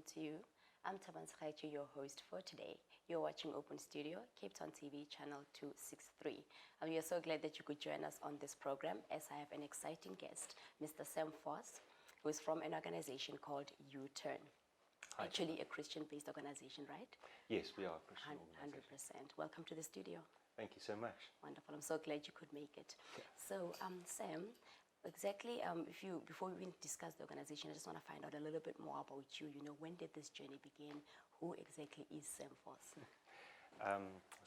afternoon to you. I'm Thabang Segaecho, your host for today. You're watching Open Studio, Cape Town TV, channel 263. We are so glad that you could join us on this program as I have an exciting guest, Mr. Sam Vos, who is from an organization called Uturn. Hi, Actually a Christian-based organization, right? Yes, we are a Christian organization. 100%. Welcome to the studio. Thank you so much. Wonderful. I'm so glad you could make it. Yeah. So, Sam, exactly, before we even discuss the organization, I just want to find out a little bit more about you. You know, when did this journey begin? Who exactly is Sam Vos?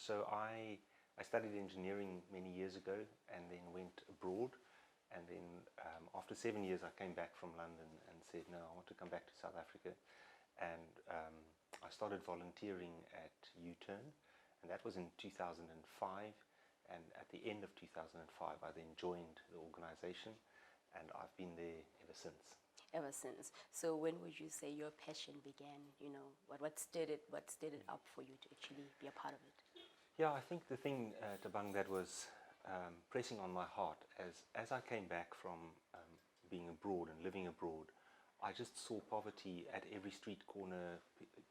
So I studied engineering many years ago and then went abroad. And then after 7 years, I came back from London and said, no, I want to come back to South Africa. And I started volunteering at Uturn, and that was in 2005. And at the end of 2005, I then joined the organization, and I've been there ever since. Ever since. So when would you say your passion began? You know, what stirred it up for you to actually be a part of it? Yeah, I think the thing, Thabang, that was pressing on my heart as I came back from being abroad and living abroad, I just saw poverty at every street corner,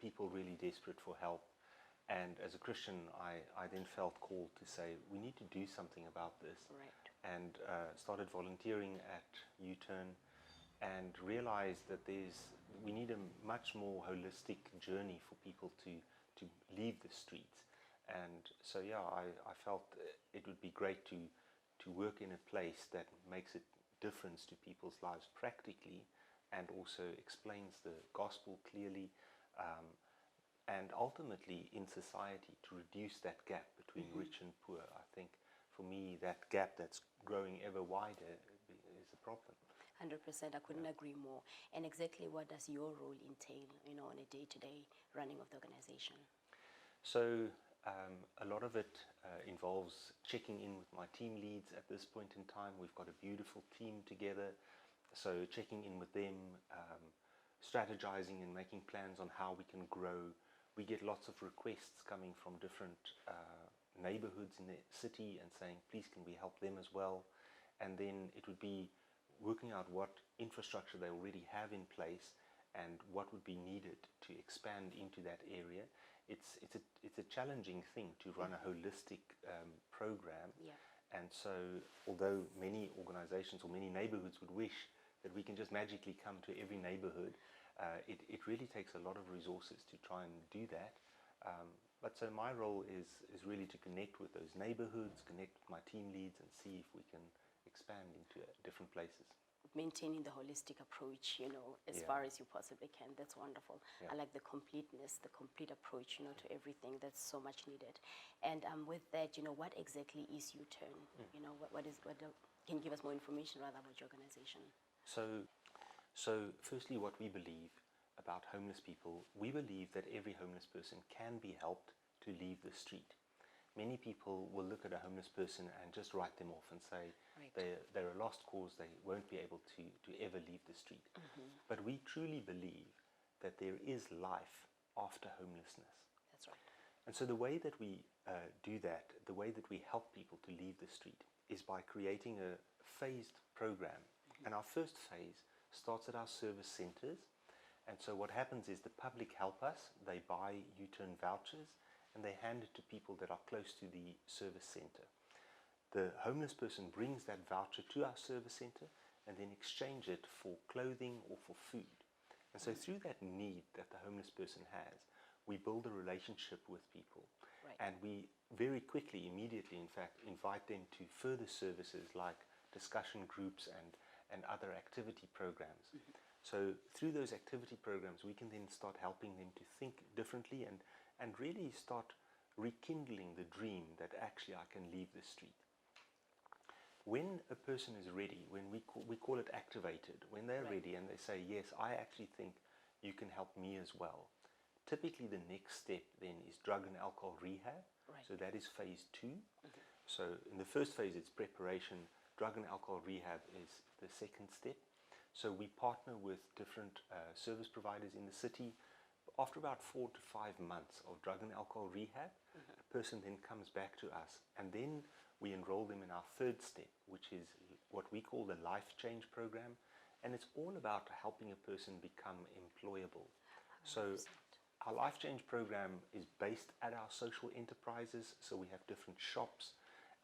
people really desperate for help. And as a Christian, I then felt called to say, we need to do something about this. Right. And started volunteering at Uturn and realized that we need a much more holistic journey for people to leave the streets. And so, yeah, I felt it would be great to work in a place that makes a difference to people's lives practically and also explains the gospel clearly, and ultimately in society to reduce that gap between rich and poor. I think for me that gap that's growing ever wider is a problem. 100%, I couldn't agree more. And exactly what does your role entail, you know, on a day-to-day running of the organization? So a lot of it involves checking in with my team leads at this point in time. We've got a beautiful team together. So checking in with them, strategizing and making plans on how we can grow. We get lots of requests coming from different neighborhoods in the city and saying, please can we help them as well? And then it would be working out what infrastructure they already have in place and what would be needed to expand into that area. It's a challenging thing to run a holistic program. Yeah. And so although many organizations or many neighborhoods would wish that we can just magically come to every neighborhood, it really takes a lot of resources to try and do that. But so my role is really to connect with those neighborhoods, connect with my team leads and see if we can expand into different places. Maintaining the holistic approach, you know, as far as you possibly can. That's wonderful. Yeah. I like the completeness, the complete approach, you know, to everything. That's so much needed. And with that, you know, what exactly is Uturn? You know, can you give us more information rather about your organization? So firstly, what we believe about homeless people, we believe that every homeless person can be helped to leave the street. Many people will look at a homeless person and just write them off and say they're a lost cause, they won't be able to ever leave the street. But we truly believe that there is life after homelessness. That's right. And so the way that we do that, the way that we help people to leave the street is by creating a phased program. And our first phase starts at our service centers. And so what happens is the public help us, they buy Uturn vouchers and they hand it to people that are close to the service center. The homeless person brings that voucher to our service center and then exchange it for clothing or for food. And so through that need that the homeless person has, we build a relationship with people. Right. And we very quickly, immediately in fact, invite them to further services like discussion groups and other activity programs. So through those activity programs, we can then start helping them to think differently and really start rekindling the dream that actually I can leave the street. When a person is ready, when we call it activated, when they're ready and they say, yes, I actually think you can help me as well. Typically the next step then is drug and alcohol rehab. Right. So that is phase 2. So in the first phase it's preparation. Drug and alcohol rehab is the second step. So we partner with different service providers in the city. After about 4 to 5 months of drug and alcohol rehab, a person then comes back to us and then we enroll them in our third step, which is what we call the life change program. And it's all about helping a person become employable. So our Life Change program is based at our social enterprises. So we have different shops,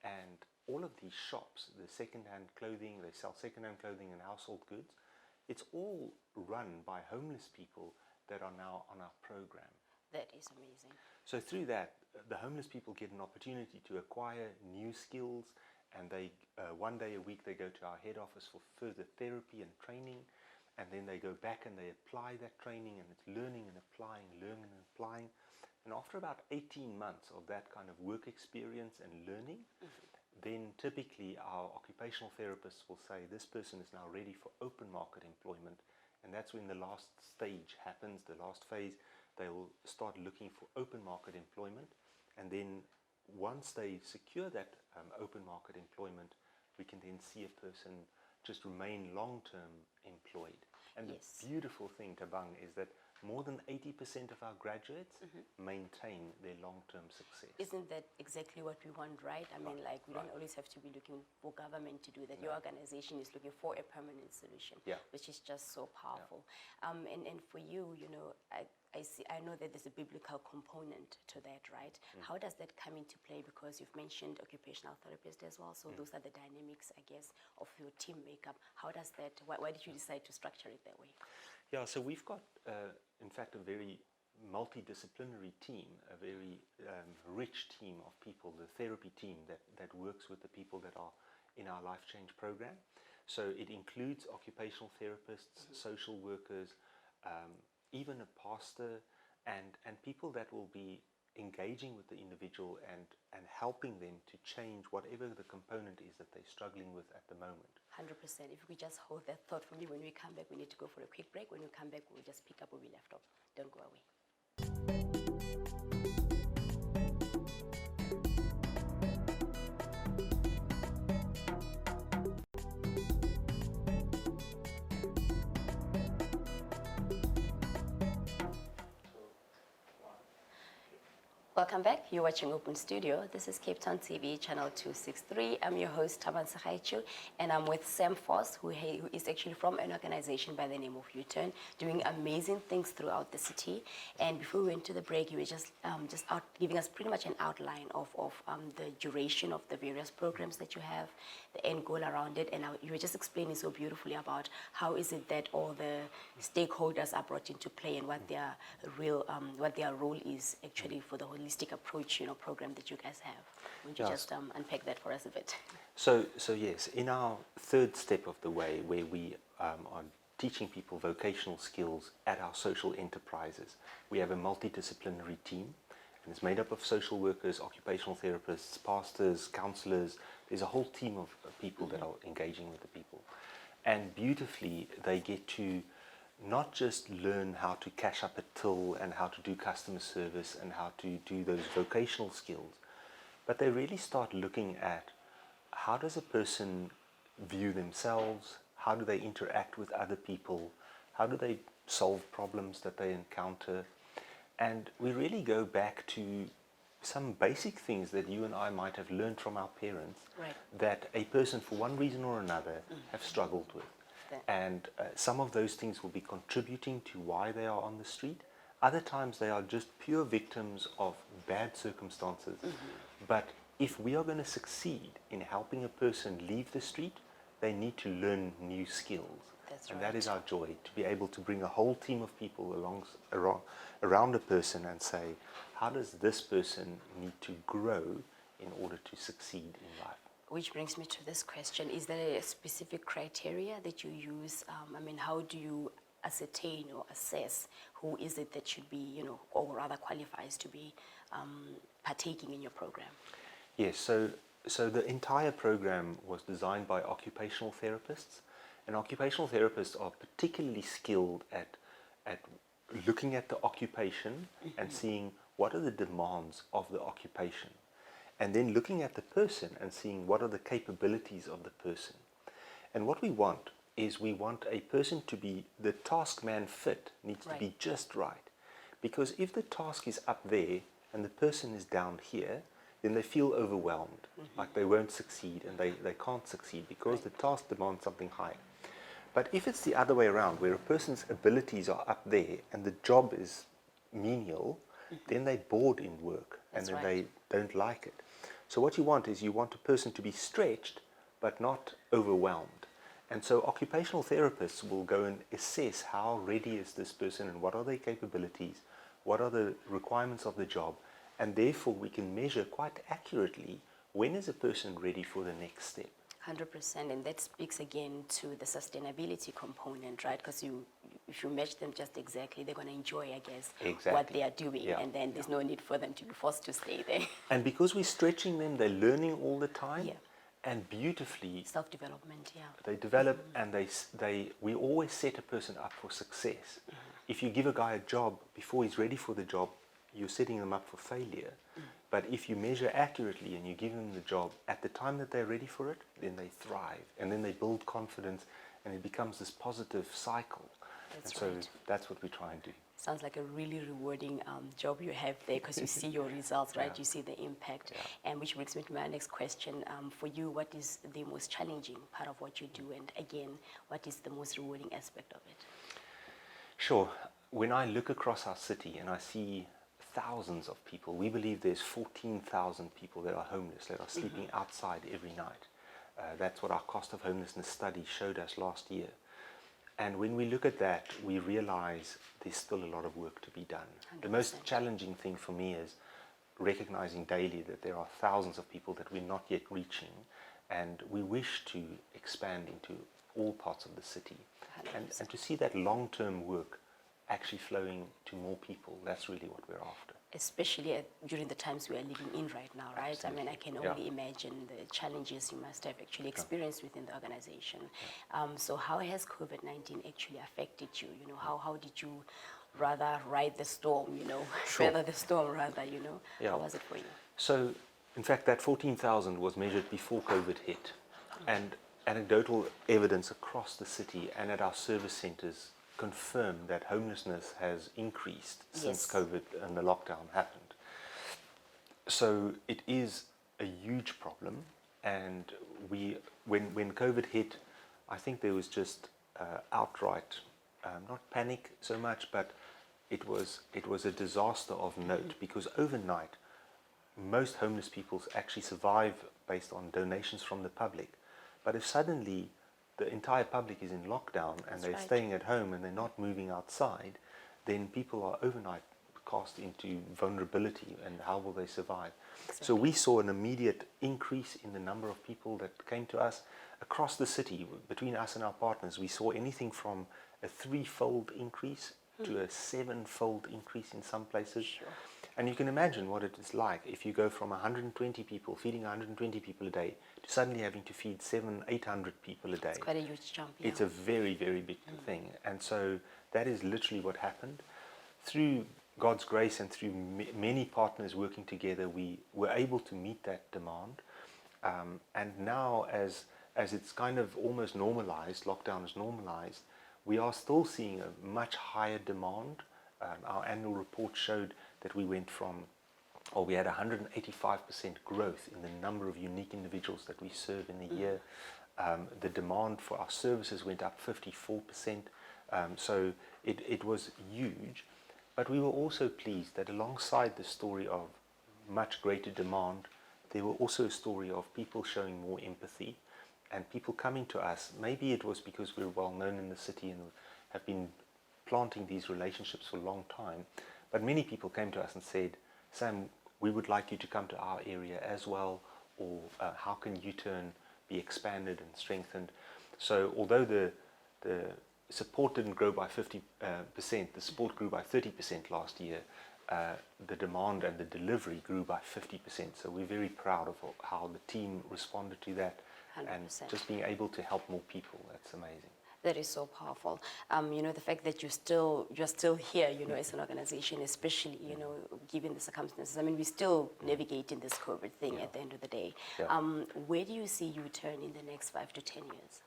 and all of these shops, the second-hand clothing, they sell second-hand clothing and household goods. It's all run by homeless people that are now on our program. That is amazing. So through that, the homeless people get an opportunity to acquire new skills, and they one day a week they go to our head office for further therapy and training, and then they go back and they apply that training, and it's learning and applying, learning and applying. And after about 18 months of that kind of work experience and learning, then typically our occupational therapists will say this person is now ready for open market employment, and that's when the last stage happens, the last phase. They'll start looking for open market employment, and then once they secure that open market employment, we can then see a person just remain long-term employed. And Yes. the beautiful thing, Thabang, is that more than 80% of our graduates maintain their long-term success. Isn't that exactly what we want, right? I mean, like, we don't always have to be looking for government to do that. Your organization is looking for a permanent solution, which is just so powerful. And for you, you know, I know that there's a biblical component to that, right? How does that come into play? Because you've mentioned occupational therapist as well, so those are the dynamics, I guess, of your team makeup. How does that, why did you decide to structure it that way? Yeah, so we've got, in fact, a very multidisciplinary team, a very rich team of people, the therapy team that works with the people that are in our Life Change program. So it includes occupational therapists, social workers, even a pastor, and people that will be engaging with the individual and helping them to change whatever the component is that they're struggling with at the moment. 100%. If we just hold that thought for me, when we come back, we need to go for a quick break. When we come back, we'll just pick up where we left off. Don't go away. Welcome back. You're watching Open Studio. This is Cape Town TV, channel 263. I'm your host, Thabang Segaecho, and I'm with Sam Vos, who is actually from an organization by the name of Uturn, doing amazing things throughout the city. And before we went to the break, you were just out giving us pretty much an outline of the duration of the various programs that you have, the end goal around it, and you were just explaining so beautifully about how is it that all the stakeholders are brought into play and what their what their role is actually for the holistic approach, program that you guys have. Would you just unpack that for us a bit? So yes, in our third step of the way, where we are teaching people vocational skills at our social enterprises, we have a multidisciplinary team, and it's made up of social workers, occupational therapists, pastors, counselors. There's a whole team of people that are engaging with the people. And beautifully, they get to not just learn how to cash up a till and how to do customer service and how to do those vocational skills, but they really start looking at how does a person view themselves, how do they interact with other people, how do they solve problems that they encounter. And we really go back to some basic things that you and I might have learned from our parents, Right. that a person for one reason or another have struggled with. And some of those things will be contributing to why they are on the street. Other times they are just pure victims of bad circumstances. But if we are going to succeed in helping a person leave the street, they need to learn new skills. That's and right. that is our joy, to be able to bring a whole team of people around a person and say, how does this person need to grow in order to succeed in life? Which brings me to this question. Is there a specific criteria that you use? How do you ascertain or assess who is it that should be, or rather qualifies to be partaking in your program? Yes, so the entire program was designed by occupational therapists, and occupational therapists are particularly skilled at looking at the occupation and seeing what are the demands of the occupation, and then looking at the person and seeing what are the capabilities of the person. And what we want is we want a person to be, the task man fit needs to be just right. Because if the task is up there and the person is down here, then they feel overwhelmed, like they won't succeed and they can't succeed because the task demands something higher. But if it's the other way around, where a person's abilities are up there and the job is menial, then they're bored in work and then they don't like it. So what you want is you want a person to be stretched but not overwhelmed. And so occupational therapists will go and assess how ready is this person and what are their capabilities, what are the requirements of the job, and therefore we can measure quite accurately when is a person ready for the next step. 100%, and that speaks again to the sustainability component, right? Because if you match them just exactly, they're going to enjoy, I guess, what they are doing, and then there's no need for them to be forced to stay there. And because we're stretching them, they're learning all the time, and beautifully. Self-development, They develop, and we always set a person up for success. If you give a guy a job before he's ready for the job, you're setting them up for failure. But if you measure accurately and you give them the job at the time that they're ready for it, then they thrive. And then they build confidence and it becomes this positive cycle. So that's what we try and do. Sounds like a really rewarding job you have there, because you see your results, right? You see the impact. And which brings me to my next question. For you, what is the most challenging part of what you do? And again, what is the most rewarding aspect of it? Sure. When I look across our city and I see thousands of people, we believe there's 14,000 people that are homeless, that are sleeping outside every night. That's what our cost of homelessness study showed us last year. And when we look at that, we realize there's still a lot of work to be done. 100%. The most challenging thing for me is recognizing daily that there are thousands of people that we're not yet reaching, and we wish to expand into all parts of the city. And to see that long-term work actually flowing to more people, that's really what we're after. Especially during the times we are living in right now, right? Absolutely. I mean, I can only imagine the challenges you must have actually experienced within the organization. So how has COVID-19 actually affected you? You know, how did you rather ride the storm, weather the storm rather, How was it for you? So, in fact, that 14,000 was measured before COVID hit. And anecdotal evidence across the city and at our service centers confirm that homelessness has increased since COVID and the lockdown happened. So it is a huge problem, and when COVID hit, I think there was just outright, not panic so much, but it was a disaster of note, because overnight most homeless people actually survive based on donations from the public. But if suddenly the entire public is in lockdown and they're staying at home and they're not moving outside, then people are overnight cast into vulnerability, and how will they survive? Exactly. So we saw an immediate increase in the number of people that came to us across the city. Between us and our partners, we saw anything from a 3-fold increase to a 7-fold increase in some places. Sure. And you can imagine what it is like if you go from 120 people, feeding 120 people a day, to suddenly having to feed 700-800 people a day. It's quite a huge jump. It's a very, very big thing. And so that is literally what happened. Through God's grace and through many partners working together, we were able to meet that demand. And now, as it's kind of almost normalized, lockdown is normalized, we are still seeing a much higher demand. Our annual report showed that we had 185% growth in the number of unique individuals that we serve in a year. The demand for our services went up 54%. So it was huge. But we were also pleased that alongside the story of much greater demand, there were also a story of people showing more empathy and people coming to us. Maybe it was because we're well known in the city and have been planting these relationships for a long time. But many people came to us and said, Sam, we would like you to come to our area as well, or how can Uturn be expanded and strengthened? So although the support didn't grow by 50%, the support grew by 30% last year, the demand and the delivery grew by 50%. So we're very proud of how the team responded to that. 100%. And just being able to help more people, that's amazing. That is so powerful. The fact that you're still here, as an organization, especially, given the circumstances. I mean, we're still navigating this COVID thing at the end of the day. Where do you see Uturn in the next 5 to 10 years?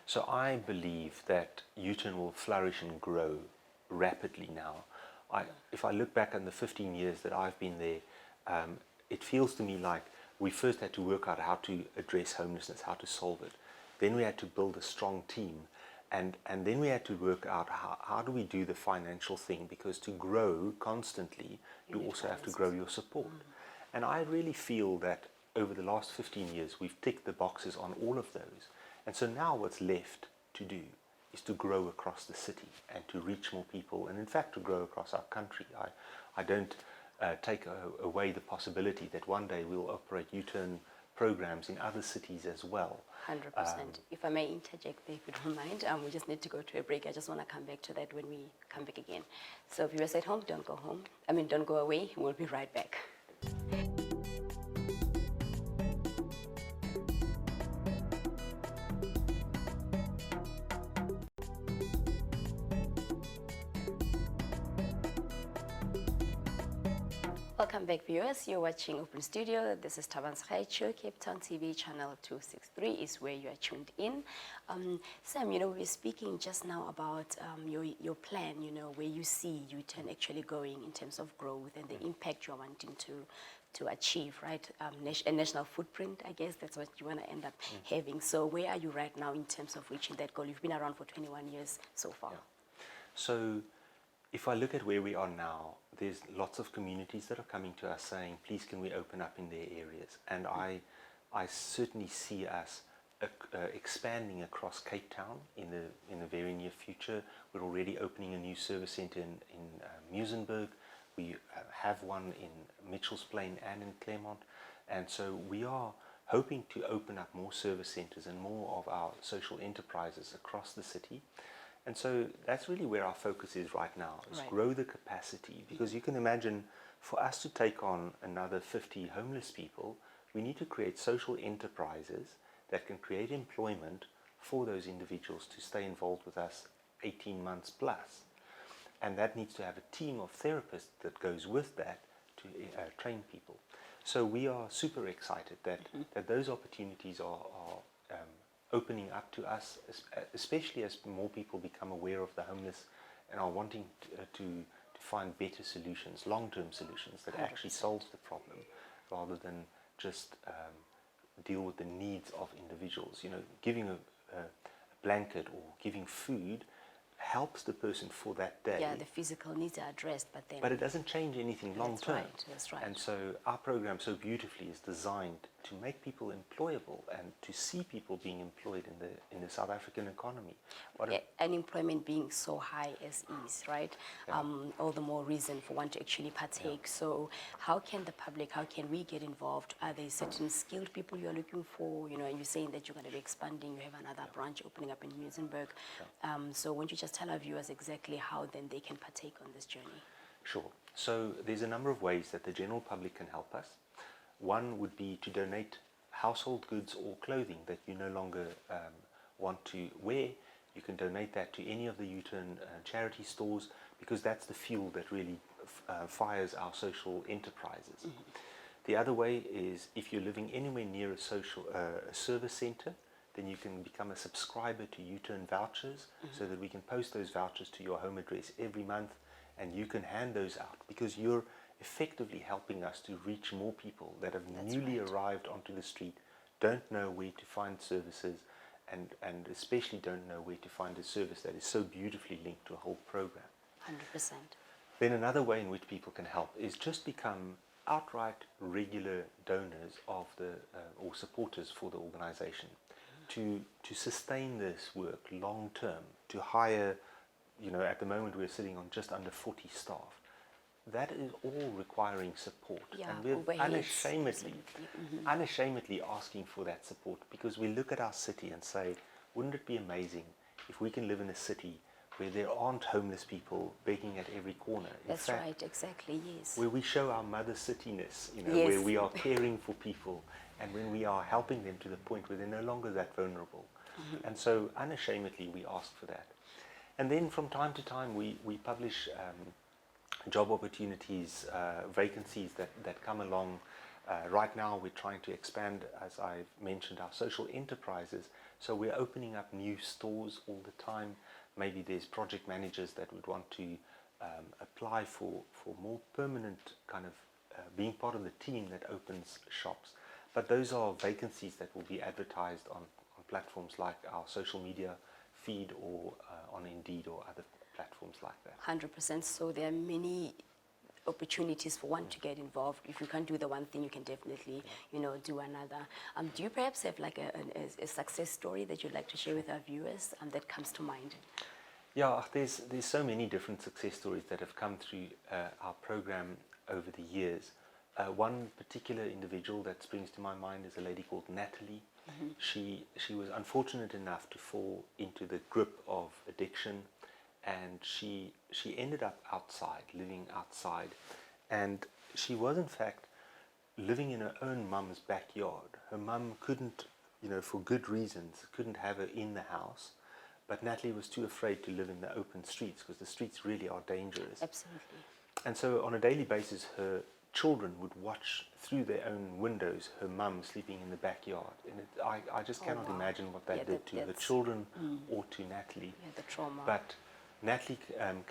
So I believe that Uturn will flourish and grow rapidly now. If I look back on the 15 years that I've been there, it feels to me like we first had to work out how to address homelessness, how to solve it. Then we had to build a strong team. And then we had to work out how do we do the financial thing, because to grow constantly, you also have to grow your support. And I really feel that over the last 15 years, we've ticked the boxes on all of those. And so now what's left to do is to grow across the city and to reach more people, and in fact to grow across our country. I don't take away the possibility that one day we'll operate Uturn programs in other cities as well. 100%. If I may interject there, if you don't mind, we just need to go to a break. I just want to come back to that when we come back again. So viewers at home, don't go home. Don't go away. We'll be right back. Welcome back, viewers. You're watching Open Studio. This is Thabang Segaecho, Cape Town TV channel 263 is where you are tuned in. Sam, we were speaking just now about your plan, where you see Uturn actually going in terms of growth and the impact you're wanting to achieve, right? A national footprint, I guess that's what you want to end up having. So where are you right now in terms of reaching that goal? You've been around for 21 years so far. Yeah. So if I look at where we are now, there's lots of communities that are coming to us saying, please can we open up in their areas? And I certainly see us expanding across Cape Town in the very near future. We're already opening a new service centre in Muizenberg. We have one in Mitchell's Plain and in Claremont. And so we are hoping to open up more service centres and more of our social enterprises across the city. And so that's really where our focus is right now, is grow the capacity. Because you can imagine, for us to take on another 50 homeless people, we need to create social enterprises that can create employment for those individuals to stay involved with us 18 months plus. And that needs to have a team of therapists that goes with that to train people. So we are super excited that those opportunities are opening up to us, especially as more people become aware of the homeless and are wanting to find better solutions, long-term solutions that 100%. Actually solve the problem, rather than just deal with the needs of individuals. Giving a blanket or giving food helps the person for that day. Yeah, the physical needs are addressed, but it doesn't change anything long term. That's right. And so our program so beautifully is designed to make people employable and to see people being employed in the South African economy. Unemployment being so high as is, right? Yeah. All the more reason for one to actually partake. Yeah. So how can the public, how can we get involved? Are there certain skilled people you're looking for? And you're saying that you're going to be expanding. You have another branch opening up in Muizenberg. Yeah. So won't you just tell our viewers exactly how then they can partake on this journey? Sure. So there's a number of ways that the general public can help us. One would be to donate household goods or clothing that you no longer want to wear. You can donate that to any of the Uturn charity stores, because that's the fuel that really fires our social enterprises. Mm-hmm. The other way is, if you're living anywhere near a service centre, then you can become a subscriber to Uturn vouchers, so that we can post those vouchers to your home address every month, and you can hand those out, because you're effectively helping us to reach more people that have newly arrived onto the street, don't know where to find services, and especially don't know where to find a service that is so beautifully linked to a whole program. 100%. Then another way in which people can help is just become outright regular donors of or supporters for the organization. To sustain this work long term, to hire, at the moment we're sitting on just under 40 staff. That is all requiring support. Yeah, and we're unashamedly asking for that support, because we look at our city and say, wouldn't it be amazing if we can live in a city where there aren't homeless people begging at every corner? That's right, exactly, yes. Where we show our mother cityness, where we are caring for people, and when we are helping them to the point where they're no longer that vulnerable. Mm-hmm. And so unashamedly we ask for that. And then from time to time we publish job opportunities, vacancies that come along. Right now we're trying to expand, as I've mentioned, our social enterprises. So we're opening up new stores all the time. Maybe there's project managers that would want to apply for more permanent kind of being part of the team that opens shops. But those are vacancies that will be advertised on platforms like our social media, feed or on Indeed or other platforms like that. 100%. So there are many opportunities for one to get involved. If you can't do the one thing, you can definitely, do another. Do you perhaps have like a success story that you'd like to share with our viewers that comes to mind? Yeah, there's so many different success stories that have come through our program over the years. One particular individual that springs to my mind is a lady called Natalie. She was unfortunate enough to fall into the grip of addiction, and she ended up living outside, and she was in fact living in her own mum's backyard. Her mum couldn't, for good reasons, couldn't have her in the house, but Natalie was too afraid to live in the open streets because the streets really are dangerous. Absolutely. And so on a daily basis, her children would watch through their own windows her mum sleeping in the backyard. And I just cannot imagine what that did to her children or to Natalie. Yeah, the trauma. But Natalie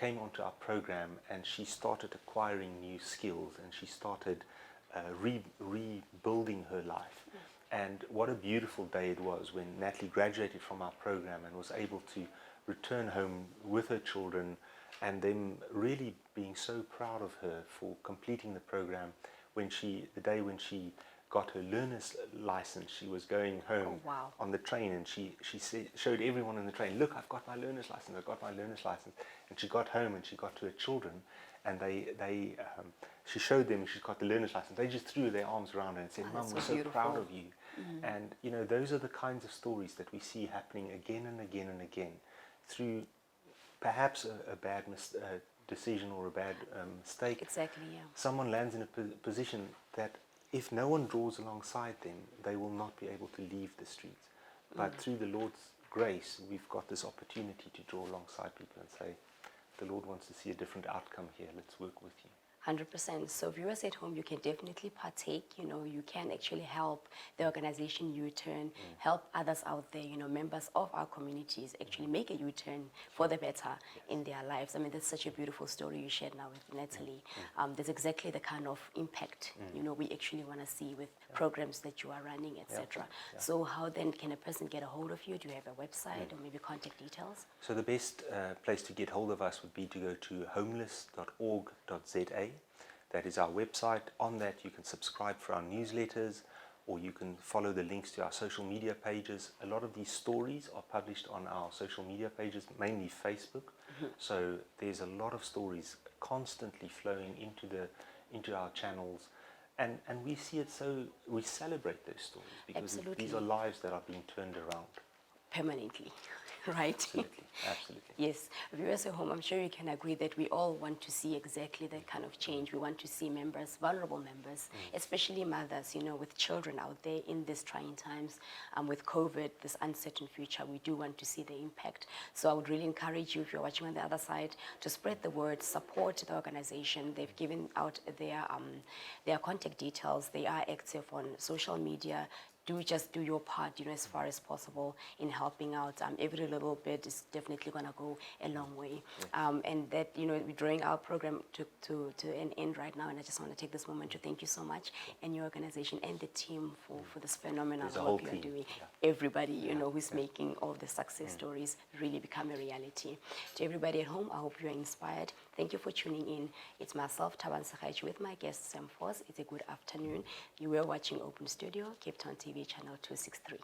came onto our program, and she started acquiring new skills, and she started rebuilding her life. And what a beautiful day it was when Natalie graduated from our program and was able to return home with her children, and them really being so proud of her for completing the program. The day when she got her learner's license, she was going home on the train, and she showed everyone in the train, "Look, I've got my learner's license, I've got my learner's license." And she got home and she got to her children, and she showed them she's got the learner's license. They just threw their arms around her and said, "Mum, we're so proud of you." And those are the kinds of stories that we see happening again and again and again through perhaps a bad decision or a bad mistake. Exactly, yeah. Someone lands in a position that if no one draws alongside them, they will not be able to leave the streets. But through the Lord's grace, we've got this opportunity to draw alongside people and say, "The Lord wants to see a different outcome here. Let's work with you." 100%. So viewers at home, you can definitely partake. You can actually help the organization Uturn, help others out there, members of our communities actually make a U-turn for the better in their lives. I mean, that's such a beautiful story you shared now with Natalie. That's exactly the kind of impact, we actually want to see with programs that you are running, etc. So how then can a person get a hold of you? Do you have a website or maybe contact details? So the best place to get hold of us would be to go to homeless.org.za. That is our website. On that you can subscribe for our newsletters, or you can follow the links to our social media pages. A lot of these stories are published on our social media pages, mainly Facebook. So there's a lot of stories constantly flowing into our channels. And we see it, so we celebrate those stories because these are lives that are being turned around. Permanently, right? Absolutely. Yes, viewers at home, I'm sure you can agree that we all want to see exactly that kind of change. We want to see members, vulnerable members, especially mothers, with children out there in these trying times, with COVID, this uncertain future. We do want to see the impact. So I would really encourage you, if you're watching on the other side, to spread the word, support the organization. They've given out their contact details. They are active on social media. Just do your part, as far as possible in helping out. Every little bit is definitely going to go a long way. And that, we're drawing our program to an end right now. And I just want to take this moment to thank you so much and your organization and the team for this phenomenal work you're doing. Everybody, who's making all the success stories really become a reality. To everybody at home, I hope you are inspired. Thank you for tuning in. It's myself, Thabang Segaecho, with my guest, Sam Vos. It's a good afternoon. You were watching Open Studio, Cape Town TV, channel 263.